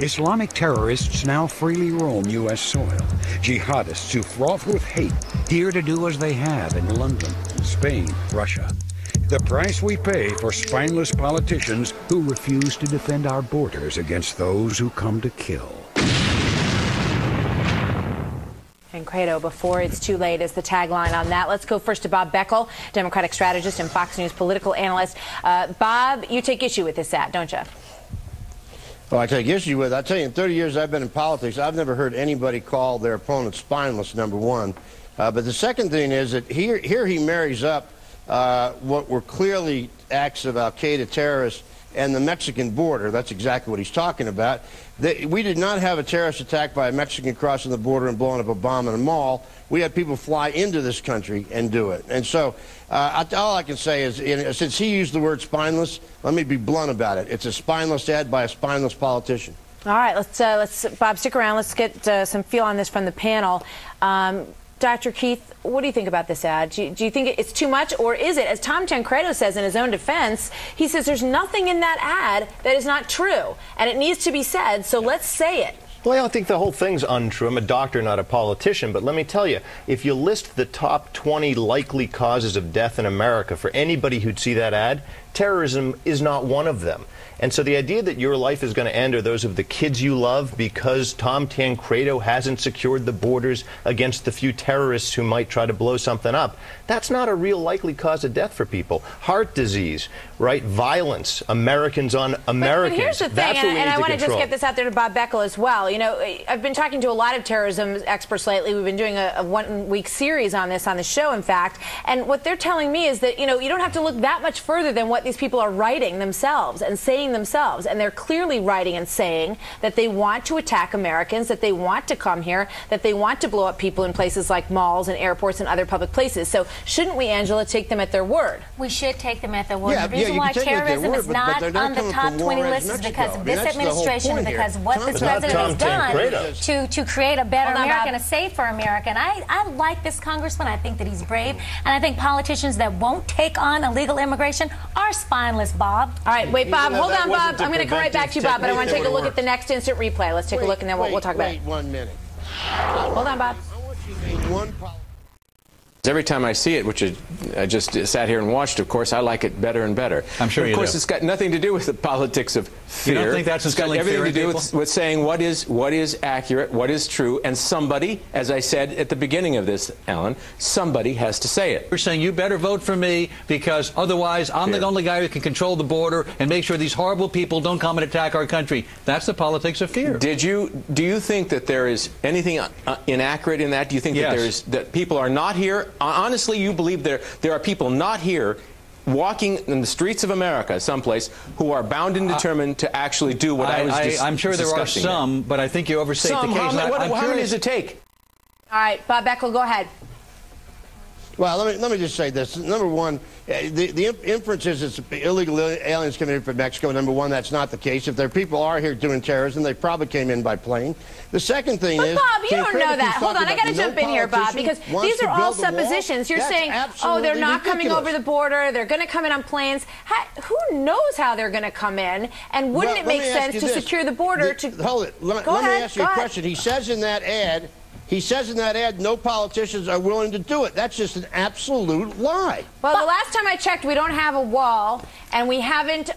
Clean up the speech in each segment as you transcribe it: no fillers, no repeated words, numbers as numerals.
Islamic terrorists now freely roam U.S. soil. Jihadists who froth with hate, here to do as they have in London, Spain, Russia. The price we pay for spineless politicians who refuse to defend our borders against those who come to kill. Tancredo, before it's too late is the tagline on that. Let's go first to Bob Beckel, Democratic strategist and Fox News political analyst. Bob, you take issue with this ad, don't you? Well, I take issue with it. I tell you, in 30 years I've been in politics, I've never heard anybody call their opponent spineless, number one. But the second thing is that here he marries up what were clearly acts of al-Qaeda terrorists and the Mexican border. That's exactly what he's talking about. We did not have a terrorist attack by a Mexican crossing the border and blowing up a bomb in a mall. We had people fly into this country and do it. And so all I can say is, since he used the word spineless, let me be blunt about it. It's a spineless ad by a spineless politician. All right, let's Bob, stick around. Let's get some feel on this from the panel. Dr. Keith, what do you think about this ad? Do you think it's too much, or is it, as Tom Tancredo says in his own defense, he says there's nothing in that ad that is not true, and it needs to be said, so let's say it. Well, I think the whole thing's untrue. I'm a doctor, not a politician, but let me tell you, if you list the top 20 likely causes of death in America for anybody who'd see that ad, terrorism is not one of them. And so the idea that your life is going to end, or those of the kids you love, because Tom Tancredo hasn't secured the borders against the few terrorists who might try to blow something up, that's not a real likely cause of death for people. Heart disease, right? Violence, Americans on Americans. But here's the thing, and I want to just get this out there to Bob Beckel as well. You know, I've been talking to a lot of terrorism experts lately. We've been doing a one-week series on this on the show, in fact. And what they're telling me is that, you know, you don't have to look that much further than what these people are writing themselves and saying themselves. And they're clearly writing and saying that they want to attack Americans, that they want to come here, that they want to blow up people in places like malls and airports and other public places. So shouldn't we, Angela, take them at their word? We should take them at their word. Yeah, the reason why terrorism is not on the top 20 list is because of this administration and because of what this president has done to create a better America and a safer America. And I like this congressman. I think that he's brave. And I think politicians that won't take on illegal immigration are spineless, Bob. All right, wait, Bob, hold on, Bob. I'm going to come right back to you, Bob, but I want to take a look at the next instant replay. Let's take a look, and then we'll talk about it. Wait 1 minute. Hold on, Bob. I want you to name one politician. Every time I see it, which I just sat here and watched, of course, I like it better and better. I'm sure you do. Of course, it's got nothing to do with the politics of fear. You don't think that's instilling fear in people? It's got everything to do with saying what is accurate, what is true, and somebody, as I said at the beginning of this, Alan, somebody has to say it. You're saying you better vote for me because otherwise I'm the only guy who can control the border and make sure these horrible people don't come and attack our country. That's the politics of fear. Do you think that there is anything inaccurate in that? Do you think that people are not here? Honestly, you believe there are people not here walking in the streets of America someplace who are bound and determined to actually do what I was discussing? I'm sure there are some, but I think you overstate the case. How many does it take? All right, Bob Beckel, go ahead. Well, let me just say this. Number one, the inference is it's illegal aliens coming in from Mexico. Number one, that's not the case. If their people are here doing terrorism, they probably came in by plane. The second thing is... But, Bob, you don't know that. Hold on, I got to jump in here, Bob, because these are all suppositions. You're saying, oh, they're not coming over the border. They're going to come in on planes. Who knows how they're going to come in? And wouldn't it make sense to secure the border to... Hold it. Let me ask you a question. He says in that ad, no politicians are willing to do it. That's just an absolute lie. Well, the last time I checked, we don't have a wall, and we haven't,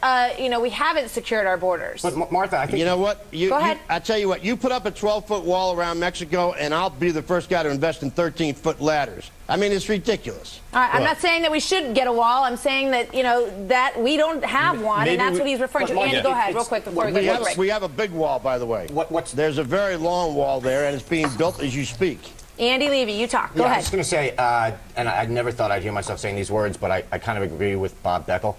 we haven't secured our borders. But Martha, I think you know what? Go ahead. I tell you what. You put up a 12-foot wall around Mexico, and I'll be the first guy to invest in 13-foot ladders. I mean, it's ridiculous. All right, I'm not saying that we should get a wall. I'm saying that that we don't have one, and that's what he's referring to. Andy, go ahead, real quick before we go to break. We have a big wall, by the way. There's a very long wall there, and it's being built as you speak. Andy Levy, you talk. Go ahead. I was just going to say, and I never thought I'd hear myself saying these words, but I kind of agree with Bob Beckel.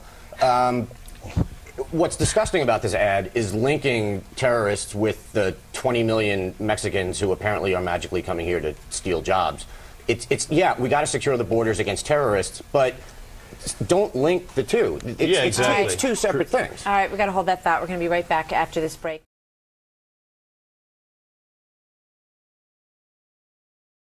What's disgusting about this ad is linking terrorists with the 20 million Mexicans who apparently are magically coming here to steal jobs. Yeah, we got to secure the borders against terrorists, but don't link the two. It's two separate things. All right, we got to hold that thought. We're going to be right back after this break.